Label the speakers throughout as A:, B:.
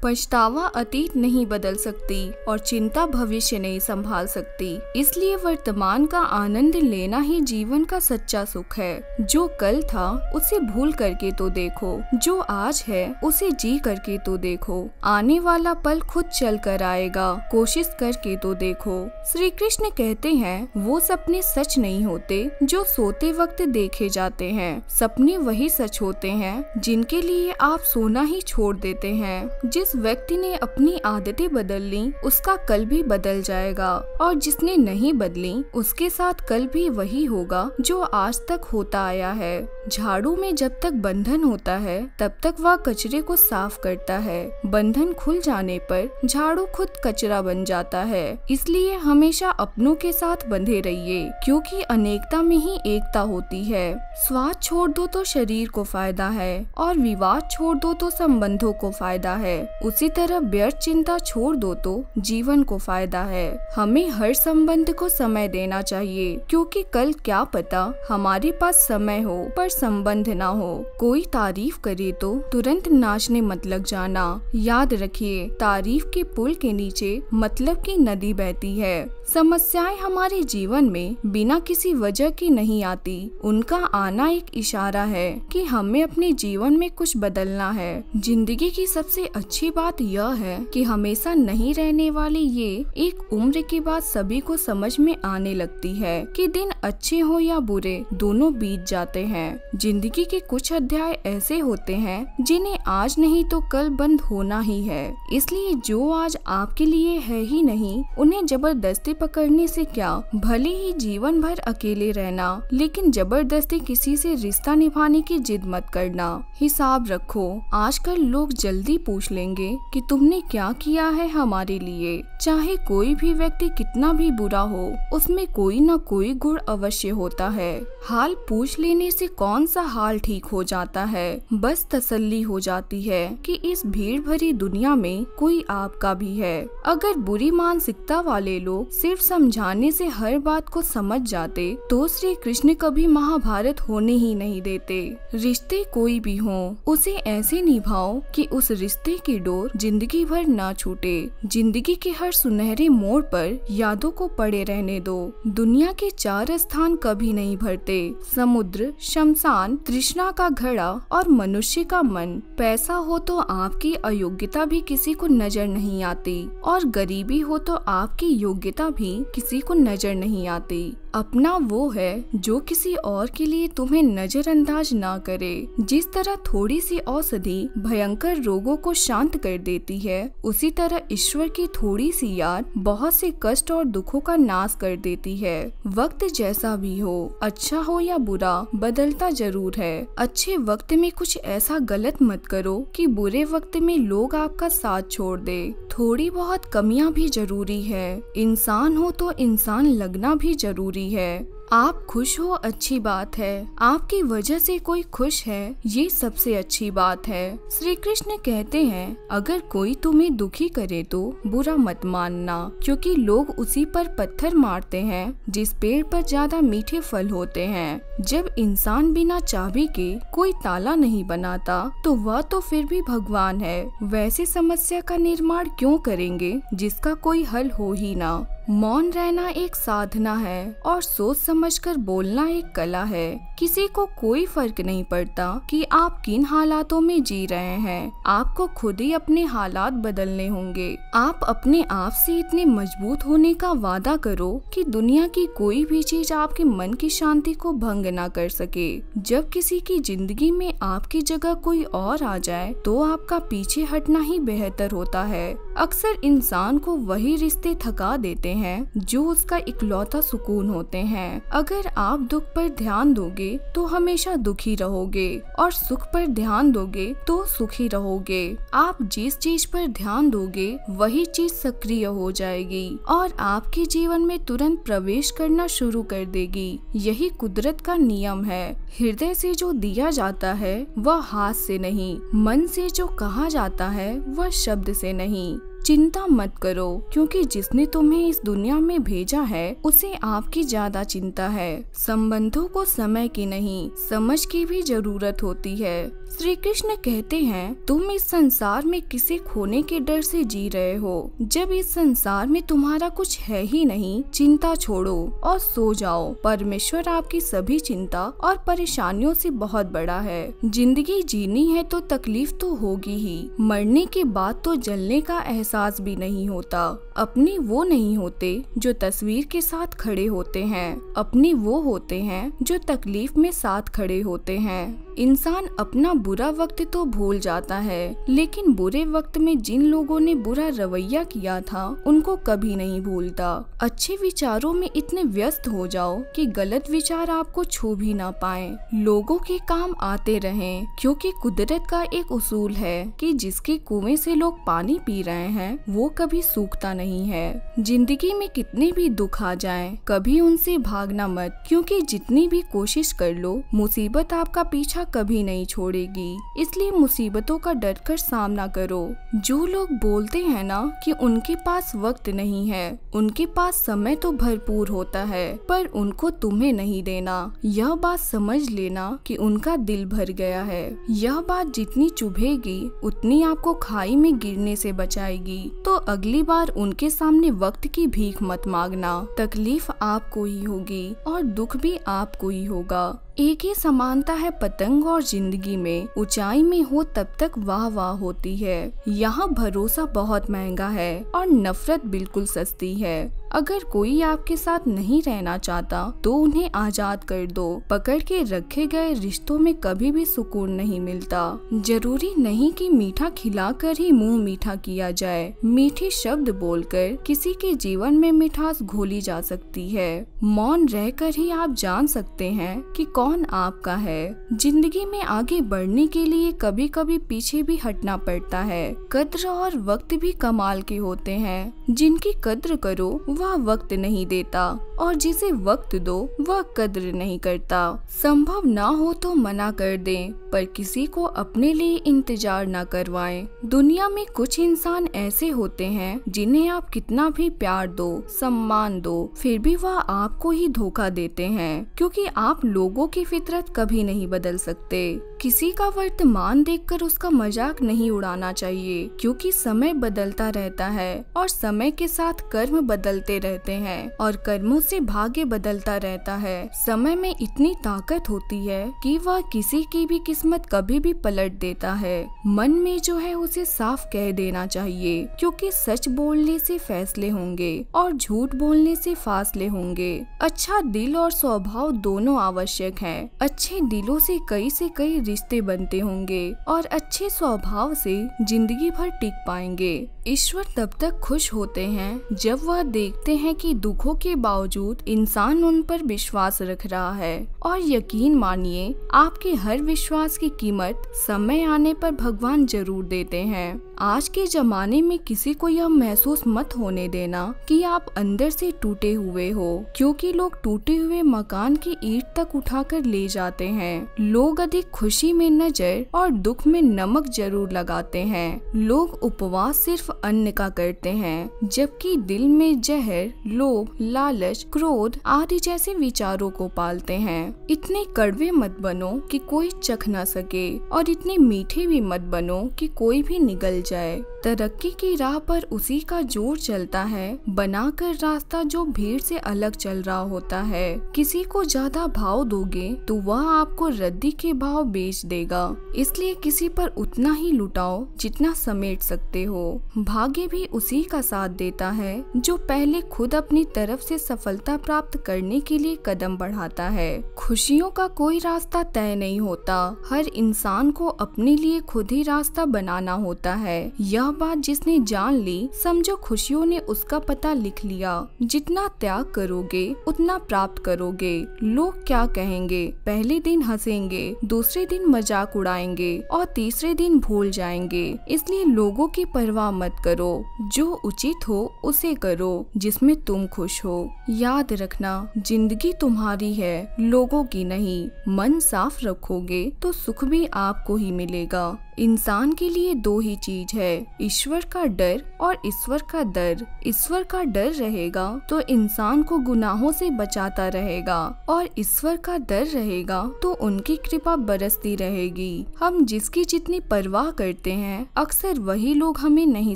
A: पछतावा अतीत नहीं बदल सकती और चिंता भविष्य नहीं संभाल सकती। इसलिए वर्तमान का आनंद लेना ही जीवन का सच्चा सुख है। जो कल था उसे भूल करके तो देखो, जो आज है उसे जी करके तो देखो। आने वाला पल खुद चल कर आएगा, कोशिश करके तो देखो। श्री कृष्ण कहते हैं वो सपने सच नहीं होते जो सोते वक्त देखे जाते हैं। सपने वही सच होते हैं जिनके लिए आप सोना ही छोड़ देते हैं। जिस व्यक्ति ने अपनी आदतें बदल ली उसका कल भी बदल जाएगा, और जिसने नहीं बदली उसके साथ कल भी वही होगा जो आज तक होता आया है। झाड़ू में जब तक बंधन होता है तब तक वह कचरे को साफ करता है। बंधन खुल जाने पर झाड़ू खुद कचरा बन जाता है। इसलिए हमेशा अपनों के साथ बंधे रहिए, क्योंकि अनेकता में ही एकता होती है। स्वाद छोड़ दो तो शरीर को फायदा है, और विवाद छोड़ दो तो संबंधों को फायदा है। उसी तरह व्यर्थ चिंता छोड़ दो तो जीवन को फायदा है। हमें हर संबंध को समय देना चाहिए, क्योंकि कल क्या पता हमारे पास समय हो पर संबंध ना हो। कोई तारीफ करे तो तुरंत नाचने मत लग जाना। याद रखिए, तारीफ के पुल के नीचे मतलब की नदी बहती है। समस्याएं हमारे जीवन में बिना किसी वजह की नहीं आती। उनका आना एक इशारा है कि हमें अपने जीवन में कुछ बदलना है। जिंदगी की सबसे अच्छी बात यह है कि हमेशा नहीं रहने वाली ये एक उम्र के बाद सभी को समझ में आने लगती है कि दिन अच्छे हो या बुरे दोनों बीत जाते हैं। जिंदगी के कुछ अध्याय ऐसे होते हैं जिन्हें आज नहीं तो कल बंद होना ही है। इसलिए जो आज आपके लिए है ही नहीं, उन्हें जबरदस्ती पकड़ने से क्या। भले ही जीवन भर अकेले रहना, लेकिन जबरदस्ती किसी से रिश्ता निभाने की जिद मत करना। हिसाब रखो, आजकल लोग जल्दी पूछ लेंगे कि तुमने क्या किया है हमारे लिए। चाहे कोई भी व्यक्ति कितना भी बुरा हो, उसमें कोई न कोई गुण अवश्य होता है। हाल पूछ लेने से कौन सा हाल ठीक हो जाता है। बस तसल्ली हो जाती है कि इस भीड़ भरी दुनिया में कोई आपका भी है। अगर बुरी मानसिकता वाले लोग सिर्फ समझाने से हर बात को समझ जाते तो श्री कृष्ण कभी महाभारत होने ही नहीं देते। रिश्ते कोई भी हो, उसे ऐसे निभाओ कि उस रिश्ते की डोर जिंदगी भर ना छूटे। जिंदगी के हर सुनहरे मोड़ पर यादों को पड़े रहने दो। दुनिया के 4 स्थान कभी नहीं भरते, समुद्र, शमशान, तृष्णा का घड़ा और मनुष्य का मन। पैसा हो तो आपकी अयोग्यता भी किसी को नजर नहीं आती, और गरीबी हो तो आपकी योग्यता भी किसी को नजर नहीं आती। अपना वो है जो किसी और के लिए तुम्हें नजरअंदाज ना करे। जिस तरह थोड़ी सी औषधि भयंकर रोगों को शांत कर देती है, उसी तरह ईश्वर की थोड़ी सी याद बहुत से कष्ट और दुखों का नाश कर देती है। वक्त जैसा भी हो, अच्छा हो या बुरा, बदलता जरूर है। अच्छे वक्त में कुछ ऐसा गलत मत करो कि बुरे वक्त में लोग आपका साथ छोड़ दे। थोड़ी बहुत कमियां भी जरूरी है। इंसान हो तो इंसान लगना भी जरूरी है। आप खुश हो अच्छी बात है, आपकी वजह से कोई खुश है ये सबसे अच्छी बात है। श्री कृष्ण कहते हैं अगर कोई तुम्हें दुखी करे तो बुरा मत मानना, क्योंकि लोग उसी पर पत्थर मारते हैं जिस पेड़ पर ज्यादा मीठे फल होते हैं। जब इंसान बिना चाबी के कोई ताला नहीं बनाता तो वह तो फिर भी भगवान है। वैसे समस्या का निर्माण क्यों करेंगे जिसका कोई हल हो ही ना। मौन रहना एक साधना है और सोच समझकर बोलना एक कला है। किसी को कोई फर्क नहीं पड़ता कि आप किन हालातों में जी रहे हैं। आपको खुद ही अपने हालात बदलने होंगे। आप अपने आप से इतने मजबूत होने का वादा करो कि दुनिया की कोई भी चीज आपके मन की शांति को भंग ना कर सके। जब किसी की जिंदगी में आपकी जगह कोई और आ जाए तो आपका पीछे हटना ही बेहतर होता है। अक्सर इंसान को वही रिश्ते थका देते हैं जो उसका इकलौता सुकून होते हैं। अगर आप दुख पर ध्यान दोगे तो हमेशा दुखी रहोगे, और सुख पर ध्यान दोगे तो सुखी रहोगे। आप जिस चीज पर ध्यान दोगे वही चीज सक्रिय हो जाएगी और आपके जीवन में तुरंत प्रवेश करना शुरू कर देगी। यही कुदरत का नियम है। हृदय से जो दिया जाता है वह हाथ से नहीं, मन से जो कहा जाता है वह शब्द से नहीं। चिंता मत करो, क्योंकि जिसने तुम्हें इस दुनिया में भेजा है उसे आपकी ज्यादा चिंता है। संबंधों को समय की नहीं, समझ की भी जरूरत होती है। श्री कृष्ण कहते हैं, तुम इस संसार में किसी खोने के डर से जी रहे हो। जब इस संसार में तुम्हारा कुछ है ही नहीं, चिंता छोड़ो और सो जाओ। परमेश्वर आपकी सभी चिंता और परेशानियों से बहुत बड़ा है। जिंदगी जीनी है तो तकलीफ तो होगी ही। मरने के बाद तो जलने का एहसास भी नहीं होता। अपने वो नहीं होते जो तस्वीर के साथ खड़े होते हैं, अपने वो होते हैं जो तकलीफ में साथ खड़े होते हैं। इंसान अपना बुरा वक्त तो भूल जाता है, लेकिन बुरे वक्त में जिन लोगों ने बुरा रवैया किया था उनको कभी नहीं भूलता। अच्छे विचारों में इतने व्यस्त हो जाओ कि गलत विचार आपको छू भी ना पाए। लोगों के काम आते रहें, क्योंकि कुदरत का एक उसूल है कि जिसके कुएं से लोग पानी पी रहे हैं वो कभी सूखता नहीं है। जिंदगी में कितने भी दुख आ जाएं, कभी उनसे भागना मत, क्योंकि जितनी भी कोशिश कर लो मुसीबत आपका पीछा कभी नहीं छोड़ेगी। इसलिए मुसीबतों का डर कर सामना करो। जो लोग बोलते हैं ना कि उनके पास वक्त नहीं है, उनके पास समय तो भरपूर होता है, पर उनको तुम्हें नहीं देना। यह बात समझ लेना कि उनका दिल भर गया है। यह बात जितनी चुभेगी उतनी आपको खाई में गिरने से बचाएगी। तो अगली बार उनके सामने वक्त की भीख मत मांगना। तकलीफ आपको ही होगी और दुख भी आपको ही होगा। एक ही समानता है पतंग और जिंदगी में, ऊंचाई में हो तब तक वाह वाह होती है। यहाँ भरोसा बहुत महंगा है और नफरत बिल्कुल सस्ती है। अगर कोई आपके साथ नहीं रहना चाहता तो उन्हें आजाद कर दो। पकड़ के रखे गए रिश्तों में कभी भी सुकून नहीं मिलता। जरूरी नहीं कि मीठा खिलाकर ही मुंह मीठा किया जाए। मीठे शब्द बोलकर किसी के जीवन में मिठास घोली जा सकती है। मौन रहकर ही आप जान सकते हैं कि कौन आपका है। जिंदगी में आगे बढ़ने के लिए कभी कभी पीछे भी हटना पड़ता है। कद्र और वक्त भी कमाल के होते हैं। जिनकी कद्र करो वह वक्त नहीं देता, और जिसे वक्त दो वह कद्र नहीं करता। संभव ना हो तो मना कर दें, पर किसी को अपने लिए इंतजार ना करवाएं। दुनिया में कुछ इंसान ऐसे होते हैं जिन्हें आप कितना भी प्यार दो, सम्मान दो, फिर भी वह आपको ही धोखा देते हैं, क्योंकि आप लोगों की फितरत कभी नहीं बदल सकते। किसी का वर्तमान देखकर उसका मजाक नहीं उड़ाना चाहिए, क्योंकि समय बदलता रहता है और समय के साथ कर्म बदलते रहते हैं और कर्मों से भाग्य बदलता रहता है। समय में इतनी ताकत होती है कि वह किसी की भी किस्मत कभी भी पलट देता है। मन में जो है उसे साफ कह देना चाहिए, क्योंकि सच बोलने से फैसले होंगे और झूठ बोलने से फासले होंगे। अच्छा दिल और स्वभाव दोनों आवश्यक हैं। अच्छे दिलों से कई रिश्ते बनते होंगे और अच्छे स्वभाव से जिंदगी भर टिक पाएंगे। ईश्वर तब तक खुश होते हैं जब वह देखते हैं कि दुखों के बावजूद इंसान उन पर विश्वास रख रहा है। और यकीन मानिए, आपके हर विश्वास की कीमत समय आने पर भगवान जरूर देते हैं। आज के जमाने में किसी को यह महसूस मत होने देना कि आप अंदर से टूटे हुए हो, क्योंकि लोग टूटे हुए मकान की ईंट तक उठाकर ले जाते हैं। लोग अधिक खुशी में नजर और दुख में नमक जरूर लगाते हैं। लोग उपवास सिर्फ अन्न का करते हैं, जबकि दिल में जहर, लोभ, लालच, क्रोध आदि जैसे विचारों को पालते हैं। इतने कड़वे मत बनो कि कोई चख न सके, और इतने मीठे भी मत बनो कि कोई भी निगल जाए। तरक्की की राह पर उसी का जोर चलता है, बनाकर रास्ता जो भीड़ से अलग चल रहा होता है। किसी को ज्यादा भाव दोगे तो वह आपको रद्दी के भाव बेच देगा। इसलिए किसी पर उतना ही लुटाओ जितना समेट सकते हो। भाग्य भी उसी का साथ देता है जो पहले खुद अपनी तरफ से सफलता प्राप्त करने के लिए कदम बढ़ाता है। खुशियों का कोई रास्ता तय नहीं होता, हर इंसान को अपने लिए खुद ही रास्ता बनाना होता है। यह बात जिसने जान ली, समझो खुशियों ने उसका पता लिख लिया। जितना त्याग करोगे उतना प्राप्त करोगे। लोग क्या कहेंगे? पहले दिन हंसेंगे, दूसरे दिन मजाक उड़ाएंगे और तीसरे दिन भूल जाएंगे। इसलिए लोगों की परवाह मत करो, जो उचित हो उसे करो, जिसमें तुम खुश हो। याद रखना, जिंदगी तुम्हारी है, लोगों की नहीं। मन साफ रखोगे तो सुख भी आपको ही मिलेगा। इंसान के लिए दो ही चीज है, ईश्वर का डर और ईश्वर का दर। ईश्वर का डर रहेगा तो इंसान को गुनाहों से बचाता रहेगा, और ईश्वर का डर रहेगा तो उनकी कृपा बरसती रहेगी। हम जिसकी जितनी परवाह करते हैं, अक्सर वही लोग हमें नहीं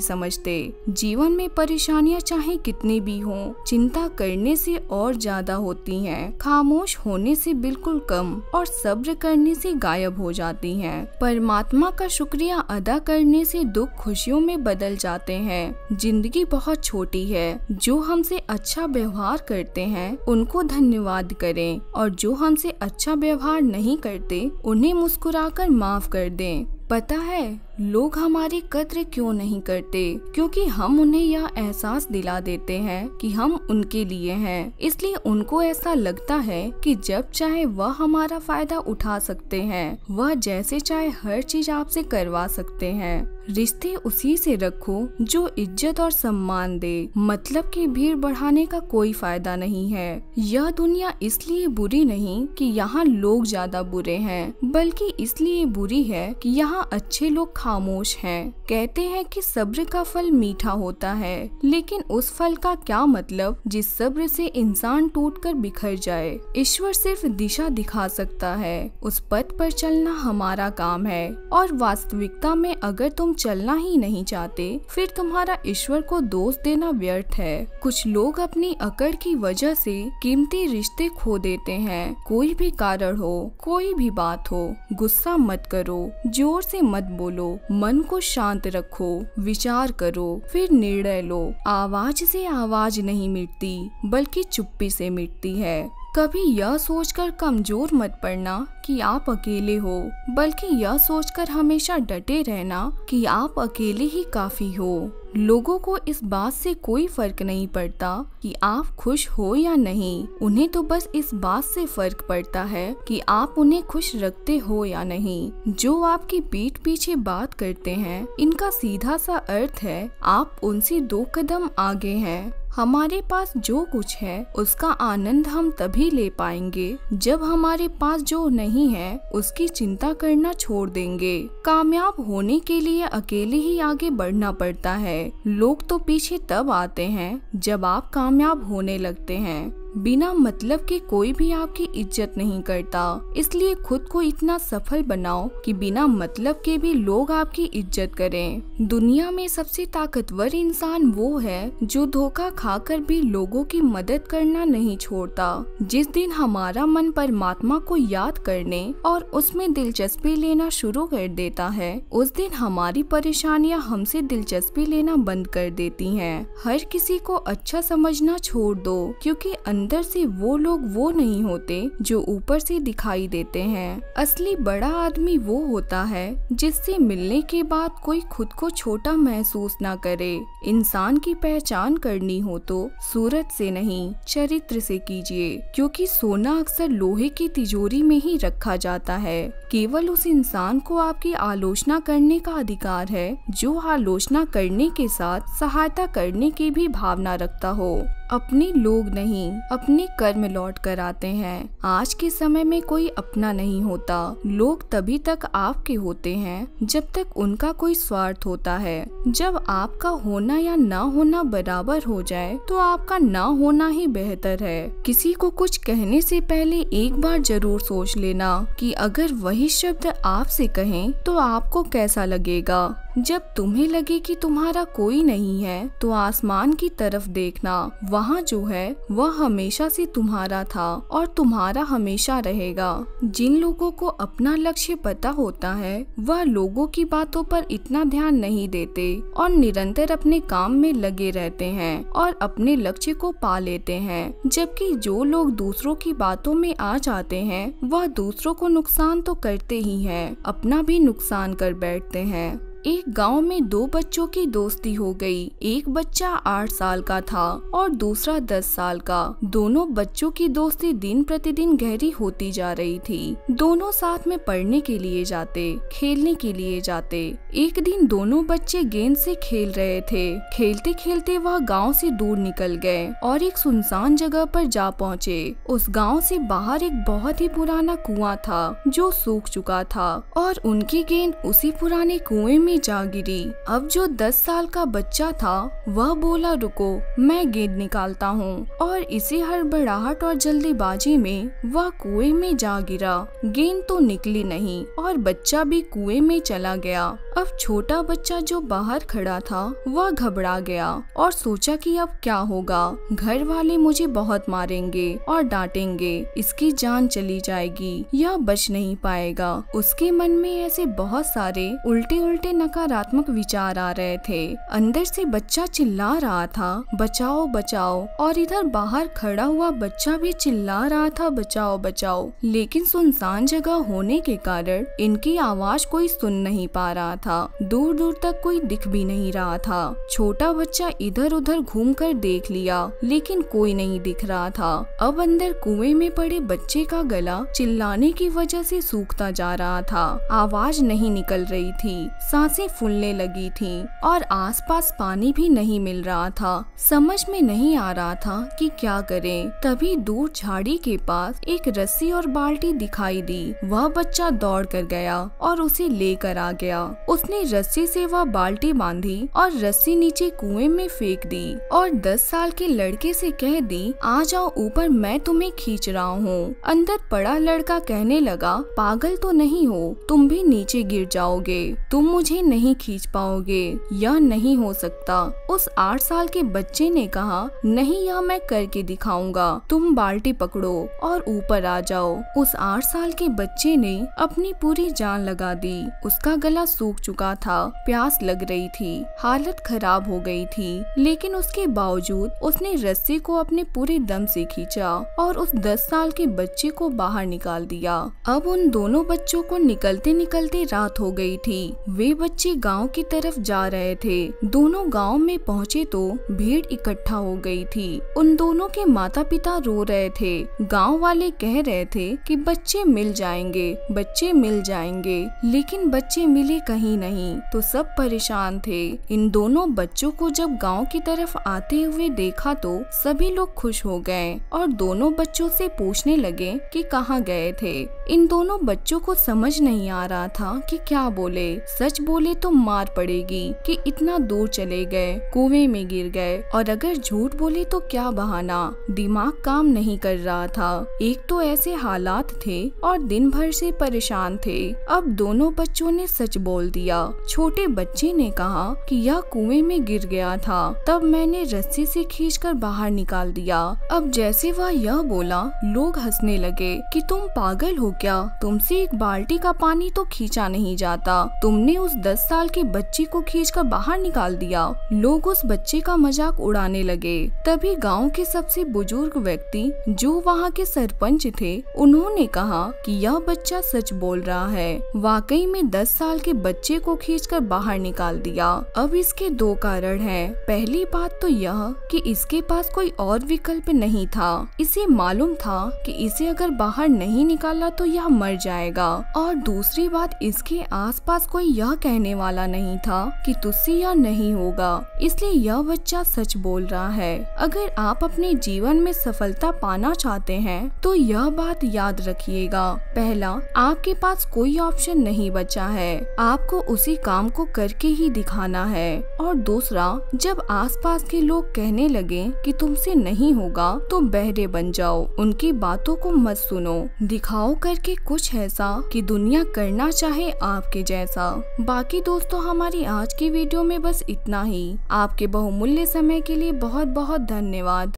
A: समझते। जीवन में परेशानियां चाहे कितनी भी हों, चिंता करने से और ज्यादा होती हैं, खामोश होने से बिल्कुल कम, और सब्र करने से गायब हो जाती हैं। परमात्मा का शुक्रिया अदा करने से दुख खुशियों में बदल जाते हैं। जिंदगी बहुत छोटी है, जो हमसे अच्छा व्यवहार करते हैं उनको धन्यवाद करें, और जो हमसे अच्छा व्यवहार नहीं करते उन्हें मुस्कुराकर माफ कर दें। पता है लोग हमारी कद्र क्यों नहीं करते? क्योंकि हम उन्हें यह एहसास दिला देते हैं कि हम उनके लिए हैं। इसलिए उनको ऐसा लगता है कि जब चाहे वह हमारा फायदा उठा सकते हैं, वह जैसे चाहे हर चीज आपसे करवा सकते हैं। रिश्ते उसी से रखो जो इज्जत और सम्मान दे। मतलब की भीड़ बढ़ाने का कोई फायदा नहीं है। यह दुनिया इसलिए बुरी नहीं कि यहाँ लोग ज्यादा बुरे हैं, बल्कि इसलिए बुरी है कि यहाँ अच्छे लोग खामोश हैं। कहते हैं कि सब्र का फल मीठा होता है, लेकिन उस फल का क्या मतलब जिस सब्र से इंसान टूटकर बिखर जाए। ईश्वर सिर्फ दिशा दिखा सकता है, उस पथ पर चलना हमारा काम है। और वास्तविकता में अगर तुम चलना ही नहीं चाहते, फिर तुम्हारा ईश्वर को दोष देना व्यर्थ है। कुछ लोग अपनी अकड़ की वजह से कीमती रिश्ते खो देते हैं। कोई भी कारण हो, कोई भी बात हो, गुस्सा मत करो, जोर से मत बोलो, मन को शांत रखो, विचार करो, फिर निर्णय लो। आवाज से आवाज नहीं मिटती, बल्कि चुप्पी से मिटती है। कभी यह सोचकर कमजोर मत पड़ना कि आप अकेले हो, बल्कि यह सोचकर हमेशा डटे रहना कि आप अकेले ही काफी हो। लोगों को इस बात से कोई फर्क नहीं पड़ता कि आप खुश हो या नहीं, उन्हें तो बस इस बात से फर्क पड़ता है कि आप उन्हें खुश रखते हो या नहीं। जो आपकी पीठ पीछे बात करते हैं, इनका सीधा सा अर्थ है आप उनसे 2 कदम आगे हैं। हमारे पास जो कुछ है उसका आनंद हम तभी ले पाएंगे जब हमारे पास जो नहीं है उसकी चिंता करना छोड़ देंगे। कामयाब होने के लिए अकेले ही आगे बढ़ना पड़ता है। लोग तो पीछे तब आते हैं जब आप कामयाब होने लगते हैं। बिना मतलब के कोई भी आपकी इज्जत नहीं करता, इसलिए खुद को इतना सफल बनाओ कि बिना मतलब के भी लोग आपकी इज्जत करें। दुनिया में सबसे ताकतवर इंसान वो है जो धोखा खाकर भी लोगों की मदद करना नहीं छोड़ता। जिस दिन हमारा मन परमात्मा को याद करने और उसमें दिलचस्पी लेना शुरू कर देता है, उस दिन हमारी परेशानियां हमसे दिलचस्पी लेना बंद कर देती हैं। हर किसी को अच्छा समझना छोड़ दो, क्योंकि अंदर से वो लोग वो नहीं होते जो ऊपर से दिखाई देते हैं। असली बड़ा आदमी वो होता है जिससे मिलने के बाद कोई खुद को छोटा महसूस ना करे। इंसान की पहचान करनी हो तो सूरत से नहीं, चरित्र से कीजिए, क्योंकि सोना अक्सर लोहे की तिजोरी में ही रखा जाता है। केवल उस इंसान को आपकी आलोचना करने का अधिकार है जो आलोचना करने के साथ सहायता करने की भी भावना रखता हो। अपने लोग नहीं, अपने कर्म लौट कर आते हैं। आज के समय में कोई अपना नहीं होता। लोग तभी तक आपके होते हैं जब तक उनका कोई स्वार्थ होता है। जब आपका होना या ना होना बराबर हो जाए तो आपका ना होना ही बेहतर है। किसी को कुछ कहने से पहले एक बार जरूर सोच लेना कि अगर वही शब्द आपसे कहें तो आपको कैसा लगेगा। जब तुम्हें लगे कि तुम्हारा कोई नहीं है तो आसमान की तरफ देखना, वहाँ जो है वह हमेशा से तुम्हारा था और तुम्हारा हमेशा रहेगा। जिन लोगों को अपना लक्ष्य पता होता है वह लोगों की बातों पर इतना ध्यान नहीं देते और निरंतर अपने काम में लगे रहते हैं और अपने लक्ष्य को पा लेते हैं। जबकि जो लोग दूसरों की बातों में आ जाते हैं वह दूसरों को नुकसान तो करते ही हैं, अपना भी नुकसान कर बैठते हैं। एक गांव में दो बच्चों की दोस्ती हो गई। एक बच्चा 8 साल का था और दूसरा 10 साल का। दोनों बच्चों की दोस्ती दिन प्रतिदिन गहरी होती जा रही थी। दोनों साथ में पढ़ने के लिए जाते, खेलने के लिए जाते। एक दिन दोनों बच्चे गेंद से खेल रहे थे। खेलते खेलते वह गांव से दूर निकल गए और एक सुनसान जगह पर जा पहुँचे। उस गांव से बाहर एक बहुत ही पुराना कुआं था जो सूख चुका था और उनकी गेंद उसी पुराने कुएं में जा गिरी। अब जो 10 साल का बच्चा था वह बोला, रुको, मैं गेंद निकालता हूँ, और इसी हड़बड़ाहट और जल्दीबाजी में वह कुएं में जा गिरा। गेंद तो निकली नहीं और बच्चा भी कुएं में चला गया। अब छोटा बच्चा जो बाहर खड़ा था वह घबरा गया और सोचा कि अब क्या होगा। घर वाले मुझे बहुत मारेंगे और डांटेंगे, इसकी जान चली जाएगी, यह बच नहीं पाएगा। उसके मन में ऐसे बहुत सारे उल्टे उल्टे नकारात्मक विचार आ रहे थे। अंदर से बच्चा चिल्ला रहा था, बचाओ बचाओ, और इधर बाहर खड़ा हुआ बच्चा भी चिल्ला रहा था, बचाओ बचाओ। लेकिन सुनसान जगह होने के कारण इनकी आवाज कोई सुन नहीं पा रहा था। दूर दूर तक कोई दिख भी नहीं रहा था। छोटा बच्चा इधर उधर घूमकर देख लिया लेकिन कोई नहीं दिख रहा था। अब अंदर कुएं में पड़े बच्चे का गला चिल्लाने की वजह से सूखता जा रहा था। आवाज नहीं निकल रही थी, सांसें फूलने लगी थी और आसपास पानी भी नहीं मिल रहा था। समझ में नहीं आ रहा था कि क्या करें। तभी दूर झाड़ी के पास एक रस्सी और बाल्टी दिखाई दी। वह बच्चा दौड़ कर गया और उसे लेकर आ गया। उसने रस्सी से वह बाल्टी बांधी और रस्सी नीचे कुएं में फेंक दी और 10 साल के लड़के से कह दी, आ जाओ ऊपर, मैं तुम्हें खींच रहा हूँ। अंदर पड़ा लड़का कहने लगा, पागल तो नहीं हो, तुम भी नीचे गिर जाओगे, तुम मुझे नहीं खींच पाओगे, यह नहीं हो सकता। उस 8 साल के बच्चे ने कहा, नहीं, यह मैं करके दिखाऊंगा, तुम बाल्टी पकड़ो और ऊपर आ जाओ। उस 8 साल के बच्चे ने अपनी पूरी जान लगा दी। उसका गला सूख चुका था, प्यास लग रही थी, हालत खराब हो गई थी, लेकिन उसके बावजूद उसने रस्सी को अपने पूरे दम से खींचा और उस 10 साल के बच्चे को बाहर निकाल दिया। अब उन दोनों बच्चों को निकलते निकलते रात हो गई थी। वे बच्चे गांव की तरफ जा रहे थे। दोनों गांव में पहुँचे तो भीड़ इकट्ठा हो गई थी। उन दोनों के माता पिता रो रहे थे। गांव वाले कह रहे थे कि बच्चे मिल जाएंगे, बच्चे मिल जाएंगे, लेकिन बच्चे मिले कहीं नहीं। तो सब परेशान थे। इन दोनों बच्चों को जब गांव की तरफ आते हुए देखा तो सभी लोग खुश हो गए और दोनों बच्चों से पूछने लगे कि कहाँ गए थे। इन दोनों बच्चों को समझ नहीं आ रहा था कि क्या बोले। सच बोले तो मार पड़ेगी कि इतना दूर चले गए, कुएं में गिर गए, और अगर झूठ बोले तो क्या बहाना। दिमाग काम नहीं कर रहा था। एक तो ऐसे हालात थे और दिन भर से परेशान थे। अब दोनों बच्चों ने सच बोल दिया। छोटे बच्चे ने कहा कि यह कुएं में गिर गया था, तब मैंने रस्सी से खींचकर बाहर निकाल दिया। अब जैसे वह यह बोला, लोग हंसने लगे कि तुम पागल हो क्या, तुमसे एक बाल्टी का पानी तो खींचा नहीं जाता, तुमने उस 10 साल के बच्चे को खींचकर बाहर निकाल दिया। लोग उस बच्चे का मजाक उड़ाने लगे। तभी गांव के सबसे बुजुर्ग व्यक्ति जो वहाँ के सरपंच थे, उन्होंने कहा कि यह बच्चा सच बोल रहा है। वाकई में 10 साल के बच्चे को खींचकर बाहर निकाल दिया। अब इसके 2 कारण हैं। पहली बात तो यह कि इसके पास कोई और विकल्प नहीं था। इसे मालूम था कि इसे अगर बाहर नहीं निकाला तो यह मर जाएगा, और दूसरी बात, इसके आसपास कोई यह कहने वाला नहीं था कि तुझसे यह नहीं होगा, इसलिए यह बच्चा सच बोल रहा है। अगर आप अपने जीवन में सफलता पाना चाहते हैं तो यह बात याद रखिएगा। पहला, आपके पास कोई ऑप्शन नहीं बचा है, आपको उसी काम को करके ही दिखाना है। और दूसरा, जब आसपास के लोग कहने लगे कि तुमसे नहीं होगा तो बहरे बन जाओ, उनकी बातों को मत सुनो, दिखाओ करके कुछ ऐसा कि दुनिया करना चाहे आपके जैसा। बाकी दोस्तों, हमारी आज की वीडियो में बस इतना ही। आपके बहुमूल्य समय के लिए बहुत बहुत धन्यवाद।